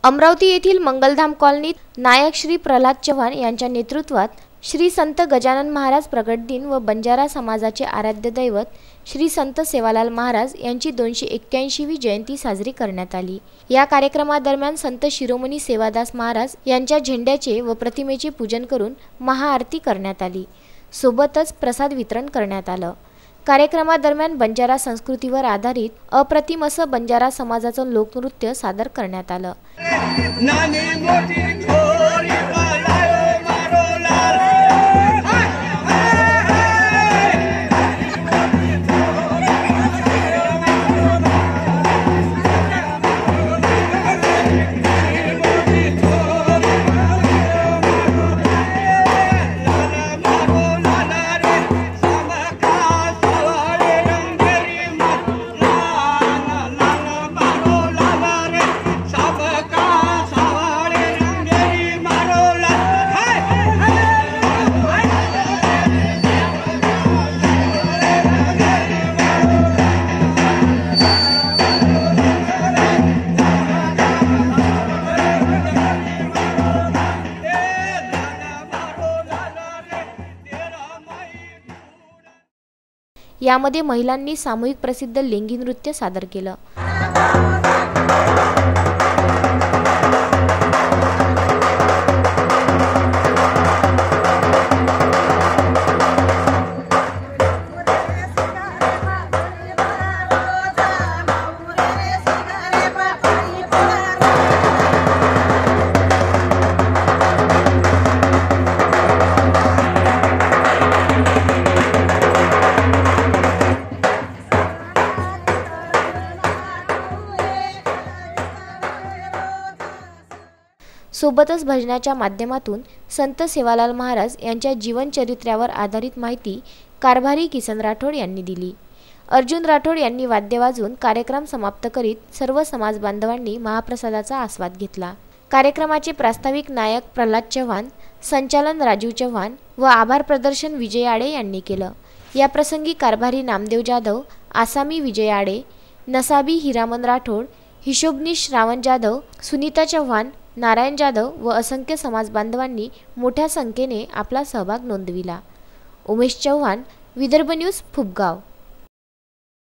अमरावती येथील मंगलधाम कॉलनीत नायक श्री प्रल्हाद चव्हाण यांच्या नेतृत्वात श्री संत गजानन महाराज प्रगट दिन व बंजारा समाजाचे आराध्य दैवत श्री संत सेवालाल महाराज यांची 281वी जयंती साजरी करण्यात आली। या कार्यक्रमादरम्यान संत शिरोमणी सेवादास महाराज यांच्या झेंड्याचे व प्रतिमेचे पूजन करून महाआरती करण्यात आली। सोबतच प्रसाद वितरण करण्यात आलं। कार्यक्रमादरम्यान बंजारा संस्कृतीवर आधारित अप्रतिम असं बंजारा समाजाचं लोकनृत्य सादर करण्यात आलं। यामध्ये महिलांनी सामूहिक प्रसिद्ध लेंगी नृत्य सादर केलं। सोबतच भजनाच्या माध्यमातून संत सेवालाल महाराज यांच्या जीवनचरित्र्यावर आधारित माहिती कारभारी किसन राठोड यांनी दिली। अर्जुन राठोड यांनी वाद्य वाजवून कार्यक्रम समाप्त करीत सर्व समाज बांधवांनी महाप्रसादाचा आस्वाद घेतला। कार्यक्रमाचे प्रास्ताविक नायक प्रल्हाद चव्हाण, संचालन राजीव चव्हाण व आभार प्रदर्शन विजय आडे यांनी केलं। या प्रसंगी कारभारी नामदेव जाधव, आसामी विजय आडे, नसाबी हिरामन राठोड, हिशोबनीश श्रावण जाधव, सुनीता चव्हाण, नारायण जाधव व असंख्य समाज बांधवांनी मोठ्या संख्येने आपला सहभाग नोंदविला। उमेश चव्हाण, विदर्भ न्यूज, फुपगाव।